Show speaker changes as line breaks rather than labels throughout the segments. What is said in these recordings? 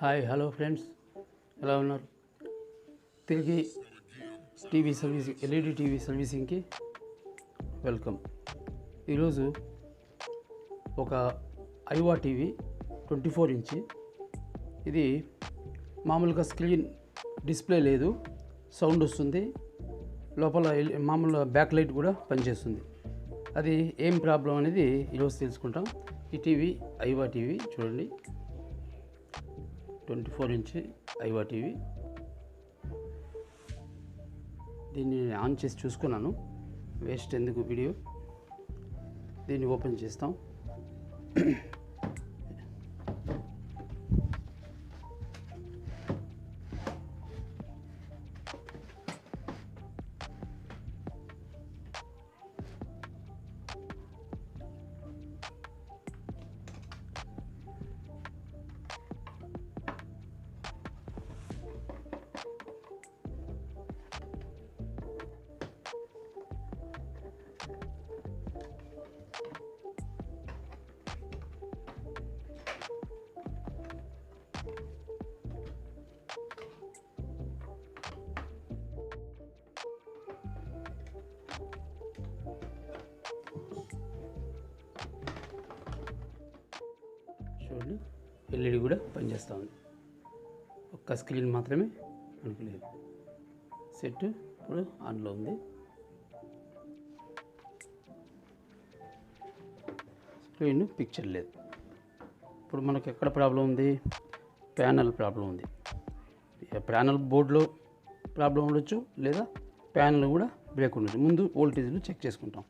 Hi hello friends, ఎలా ఉన్నారు? తిరిగి టీవీ సర్వీసింగ్, ఎల్ఈడి టీవీ సర్వీసింగ్కి వెల్కమ్. ఈరోజు ఒక ఐవా టీవీ 24 ఇంచ్. ఇది మామూలుగా స్క్రీన్ డిస్ప్లే లేదు, సౌండ్ వస్తుంది, లోపల మామూలు బ్యాక్లైట్ కూడా పనిచేస్తుంది. అది ఏం ప్రాబ్లం అనేది ఈరోజు తెలుసుకుంటాం. ఈ టీవీ ఐవా టీవీ చూడండి, 24 ఇంచ్ ఐవా టీవీ. దీన్ని ఆన్ చేసి చూసుకున్నాను, వేస్ట్ ఎందుకు వీడియో. దీన్ని ఓపెన్ చేస్తాం. చూడండి, ఎల్ఈడి కూడా పనిచేస్తూ ఉంది. ఒక్క స్క్రీన్ మాత్రమే మనకు లేదు. సెట్ ఇప్పుడు ఆన్లో ఉంది. స్క్రీన్ పిక్చర్ లేదు. ఇప్పుడు మనకు ఎక్కడ ప్రాబ్లం ఉంది? ప్యానల్ ప్రాబ్లం ఉంది. ప్యానల్ బోర్డులో ప్రాబ్లం ఉండొచ్చు, లేదా ప్యానల్ కూడా బ్రేక్ ఉండొచ్చు. ముందు వోల్టేజ్లు చెక్ చేసుకుంటాం.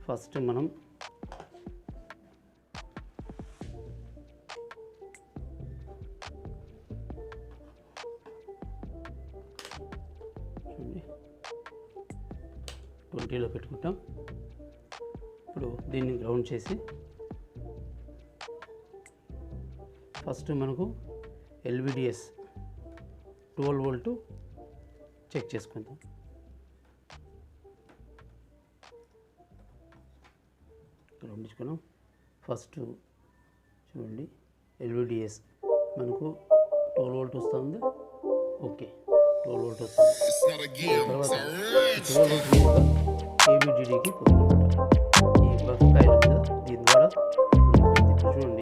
ఫస్ట్ మనం చూడండి 20లో పెట్టుకుంటాం. ఇప్పుడు దీన్ని గ్రౌండ్ చేసి ఫస్ట్ మనకు ఎల్విడిఎస్ 12 వోల్ట్ చెక్ చేసుకుందాం. గ్రౌండ్ ఇచ్చుకున్నాం. ఫస్ట్ చూడండి, ఎల్విడిఎస్ మనకు 12 వోల్ట్ వస్తుంది. ఓకే, 12 వోల్ట్ వస్తుంది. తర్వాత 12 వోల్ట్ మీద ఏబిడిడికి పొందుకుంటాం. ఈ బఫ్ కాయిల్ ఉంది కదా, దీని ద్వారా ఇప్పుడు చూడండి,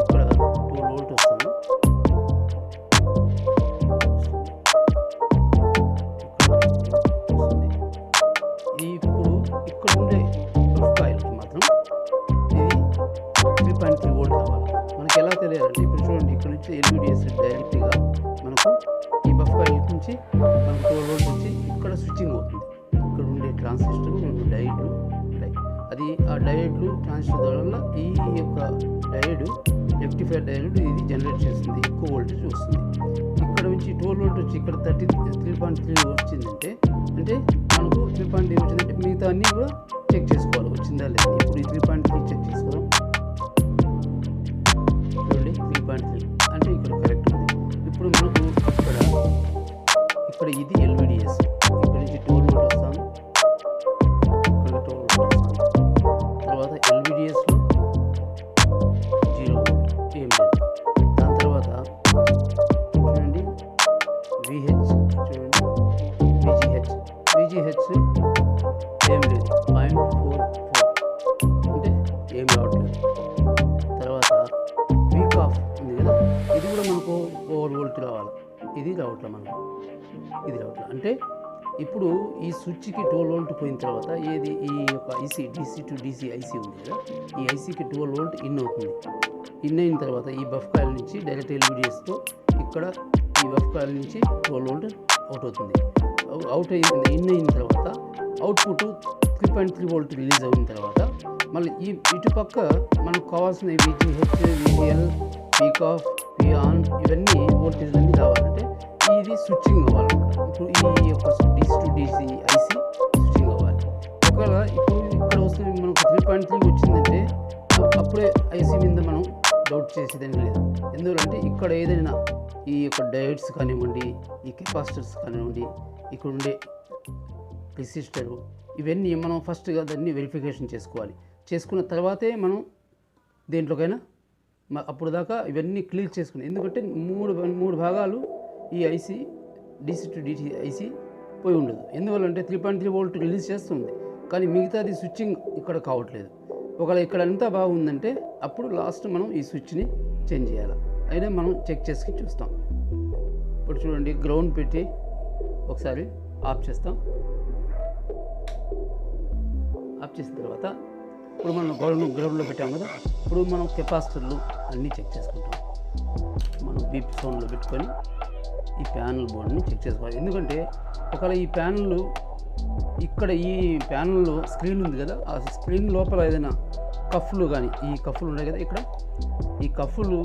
ఇక్కడ 12 వోల్ట్ వస్తుంది. ఇది ఇప్పుడు ఇక్కడ ఉండే బఫ్ కాయిల్కి మాత్రం ఇది 3.3 వోల్ట్ కావాలి. మనకి ఎలా తెలియాలంటే, ఇప్పుడు చూడండి, ఇక్కడ నుంచి ఎల్విడిఎస్ డైరెక్ట్గా మనకు ఈ బఫ్ కాయిల్ నుంచి మనకు 12 వోల్ట్ వచ్చి ఇక్కడ స్విచ్చింగ్ అవుతుంది. ఇక్కడ ఉండే ట్రాన్సిస్టర్, 2 డయోడ్లు ఉంటాయి. అది ఆ డయోడ్లు ట్రాన్సిస్టర్ వల్ల ఈ యొక్క డయోడ్, రెక్టిఫైర్ డయోడ్, ఇది జనరేట్ చేస్తుంది, ఎక్కువ వోల్టేజ్ వస్తుంది. ఇక్కడ నుంచి 12 వోల్ట్ వచ్చి ఇక్కడ 3.3 వచ్చిందంటే, అంటే మనకు 3.3 వచ్చిందంటే మిగతా అన్నీ కూడా చెక్ చేసుకోవాలి, వచ్చిందా లేదా. ఇప్పుడు ఈ 3.3 చెక్ చేసుకోవాలి. చూడండి, 3.3 అంటే ఇక్కడ కరెక్ట్ ఉంది. ఇప్పుడు మనకు ఇక్కడ ఇది ఎల్విడిఎస్, ఇక్కడ నుంచి 12 వోల్ట్ వస్తాను, ఇక్కడ 12 వోల్ట్ వస్తాను. తర్వాత ఎల్విడిఎస్లో 0 వోల్ట్, ఏం లేదు. దాని తర్వాత చూడండి విహెచ్, చూడండి విజిహెచ్ ఏం లేదు, 0.44 అంటే ఏం రావట్లేదు. తర్వాత వీక్ ఆఫ్ ఉంది కదా, ఇది కూడా మనకు 4 వోల్ట్ రావాలి. ఇది రావట్లే మనకు, ఇది రావట్లే. అంటే ఇప్పుడు ఈ స్విచ్కి 12 వోల్ట్ పోయిన తర్వాత ఏది, ఈ యొక్క IC, DC to DC IC ఉంది కదా, ఈ ఐసీకి 12 వోల్ట్ ఇన్ అవుతుంది. ఇన్ అయిన తర్వాత ఈ బఫ్ కాయిల్ నుంచి డైరెక్ట్ ఎల్విడిఎస్తో ఇక్కడ ఈ బఫ్ కాయిల్ నుంచి 12 వోల్ట్ అవుట్ అవుతుంది. అవుట్ అయింది. ఇన్ అయిన తర్వాత అవుట్పుట్ 3.3 వోల్ట్ రిలీజ్ అయిన తర్వాత మళ్ళీ ఈ ఇటుపక్క మనకు కావాల్సిన విజిహెచ్, విజిఎల్, వీక్ ఆఫ్, వి ఆన్, ఇవన్నీ వోల్టేజ్లన్నీ కావాలంటే ఇది స్విచ్చింగ్ అవ్వాలన్నమాట. ఇప్పుడు ఈ యొక్క DC to DC IC switching అవ్వాలి. ఒకవేళ ఇప్పుడు ఇక్కడ వస్తే మనకు 3.3 వచ్చిందంటే అప్పుడే ఐసీ మీద మనం డౌట్ చేసేదని లేదు. ఎందుకంటే ఇక్కడ ఏదైనా ఈ యొక్క డయోడ్స్ కానివ్వండి, ఈ కెపాసిటర్స్ కానివ్వండి, ఇక్కడ ఉండే రెసిస్టరు, ఇవన్నీ మనం ఫస్ట్గా దాన్ని వెరిఫికేషన్ చేసుకోవాలి. చేసుకున్న తర్వాతే మనం దేంట్లోకైనా అప్పుడు దాకా ఇవన్నీ క్లియర్ చేసుకుని, ఎందుకంటే మూడు భాగాలు ఈ IC DC to DC IC పోయి ఉండదు. ఎందువల్లంటే 3.3 వోల్ట్ రిలీజ్ చేస్తుంది, కానీ మిగతాది స్విచ్చింగ్ ఇక్కడ కావట్లేదు. ఒకవేళ ఇక్కడ అంతా బాగుందంటే అప్పుడు లాస్ట్ మనం ఈ స్విచ్ని చేంజ్ చేయాలి. అయినా మనం చెక్ చేసి చూస్తాం. ఇప్పుడు చూడండి, గ్రౌండ్ పెట్టి ఒకసారి ఆఫ్ చేస్తాం. ఆఫ్ చేసిన తర్వాత ఇప్పుడు మనం గ్రౌండ్లో పెట్టాం కదా, ఇప్పుడు మనం కెపాసిటర్లు అన్నీ చెక్ చేసుకుంటాం. మనం బీప్ జోన్లో పెట్టుకొని ఈ ప్యానల్ బోర్డుని చెక్ చేసుకోవాలి. ఎందుకంటే ఒకవేళ ఈ ప్యానల్ ఇక్కడ ఈ ప్యానల్లో స్క్రీన్ ఉంది కదా, ఆ స్క్రీన్ లోపల ఏదైనా కఫ్లు కానీ, ఈ కఫ్లు ఉన్నాయి కదా ఇక్కడ, ఈ కఫ్లు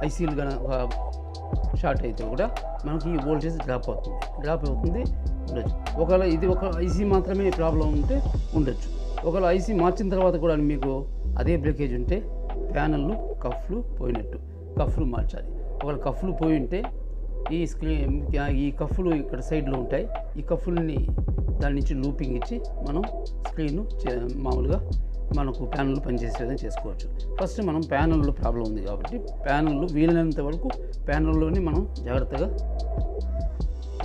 ఐసీలు కానీ షార్ట్ అయితే కూడా మనకి ఈ వోల్టేజ్ డ్రాప్ అవుతుంది ఉండొచ్చు. ఒకవేళ ఇది ఒక ఐసీ మాత్రమే ప్రాబ్లం ఉంటే ఉండొచ్చు. ఒకవేళ ఐసీ మార్చిన తర్వాత కూడా మీకు అదే బ్రేకేజ్ ఉంటే ప్యానల్లు కఫ్లు పోయినట్టు, కఫ్లు మార్చాలి. ఒకవేళ కఫ్లు పోయి ఉంటే ఈ కఫ్లు ఇక్కడ సైడ్లో ఉంటాయి, ఈ కఫ్లని దాని నుంచి లూపింగ్ ఇచ్చి మనం స్క్రీన్ మామూలుగా మనకు ప్యానల్ పనిచేసే విధంగా చేసుకోవచ్చు. ఫస్ట్ మనం ప్యానల్లో ప్రాబ్లం ఉంది కాబట్టి ప్యానల్లో వీలైనంత వరకు ప్యానల్లోనే మనం జాగ్రత్తగా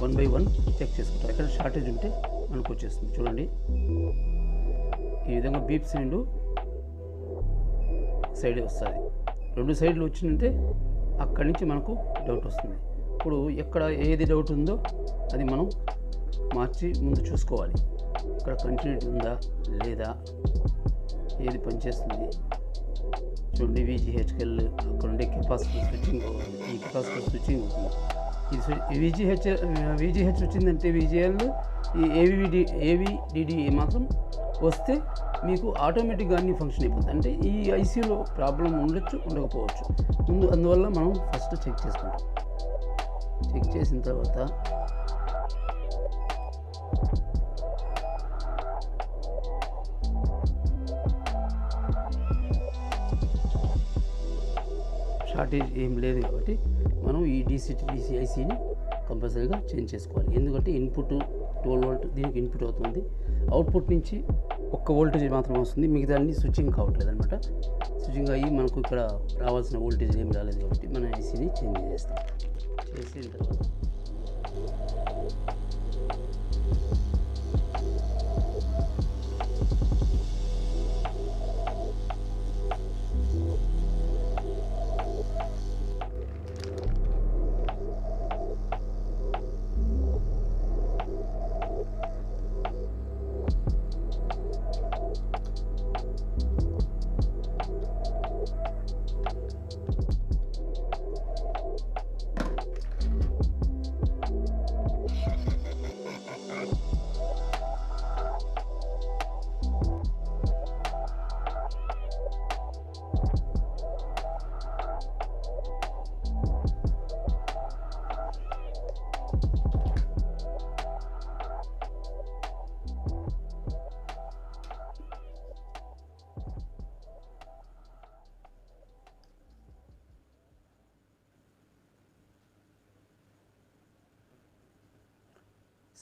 1 by 1 చెక్ చేసుకుంటాం. ఎక్కడ షార్టేజ్ ఉంటే మనకు వచ్చేస్తుంది. చూడండి, ఈ విధంగా బీప్స్ రెండు సైడే వస్తుంది. 2 సైడ్లు వచ్చిందంటే అక్కడి నుంచి మనకు డౌట్ వస్తుంది. ఇప్పుడు ఎక్కడ ఏది డౌట్ ఉందో అది మనం మార్చి ముందు చూసుకోవాలి. ఇక్కడ కంటిన్యూటీ ఉందా లేదా, ఏది పనిచేస్తుంది. చూడండి, VGHL అక్కడ ఉండే కెపాసిటర్ స్విచ్చింగ్, ఈ కెపాసిటర్ స్విచ్చింగ్ అవుతుంది. ఇది VGH వచ్చిందంటే VGL, ఈ AVDD మాత్రం వస్తే మీకు ఆటోమేటిక్గా అన్ని ఫంక్షన్ అయిపోతుంది. అంటే ఈ ఐసీలో ప్రాబ్లం ఉండొచ్చు, ఉండకపోవచ్చు. అందువల్ల మనం ఫస్ట్ చెక్ చేసుకుంటాం. చెక్ చేసిన తర్వాత షార్టేజ్ ఏం లేదు కాబట్టి మనం ఈ DC ఐసీని కంపల్సరీగా చేంజ్ చేసుకోవాలి. ఎందుకంటే ఇన్పుట్ 12 వోల్ట్ దీనికి ఇన్పుట్ అవుతుంది, అవుట్పుట్ నుంచి 1 వోల్టేజ్ మాత్రం వస్తుంది, మిగతా అన్ని స్విచ్చింగ్ కావట్లేదు అనమాట. స్విచ్చింగ్ అయ్యి మనకు ఇక్కడ రావాల్సిన వోల్టేజ్ ఏం రాలేదు కాబట్టి మనం ఐసీని చేంజ్ చేస్తాం. చేసిన తర్వాత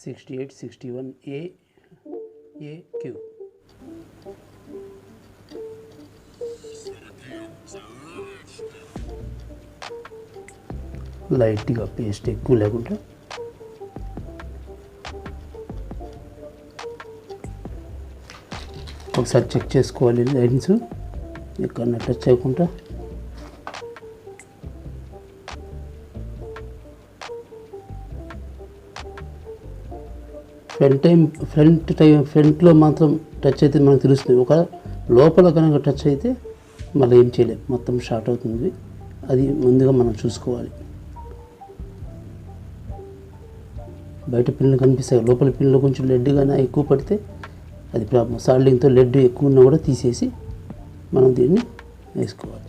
A61AQ లైట్గా పేస్ట్ ఎక్కువ లేకుండా ఒకసారి చెక్ చేసుకోవాలి. లైన్స్ ఎక్కడన్నా టచ్ అవ్వకుండా ఫ్రంట్లో మాత్రం టచ్ అయితే మనకు తెలుస్తుంది. ఒక లోపల కనుక టచ్ అయితే మళ్ళీ ఏం చేయలేము, మొత్తం షార్ట్ అవుతుంది. అది ముందుగా మనం చూసుకోవాలి. బయట పిన్లు కనిపిస్తాయి, లోపల పిన్లో కొంచెం లెడ్ కానీ ఎక్కువ పడితే అది ప్రాబ్లం. సాల్డింగ్తో లెడ్ ఎక్కువ ఉన్నా కూడా తీసేసి మనం దీన్ని వేసుకోవాలి.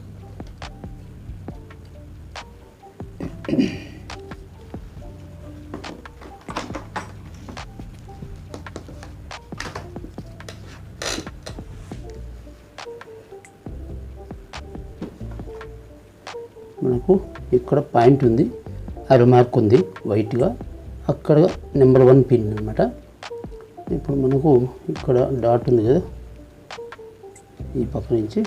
మనకు ఇక్కడ పాయింట్ ఉంది, అర మార్క్ ఉంది వైట్గా, అక్కడ నెంబర్ 1 పిన్ అనమాట. ఇప్పుడు మనకు ఇక్కడ డాట్ ఉంది కదా, ఈ పక్క నుంచి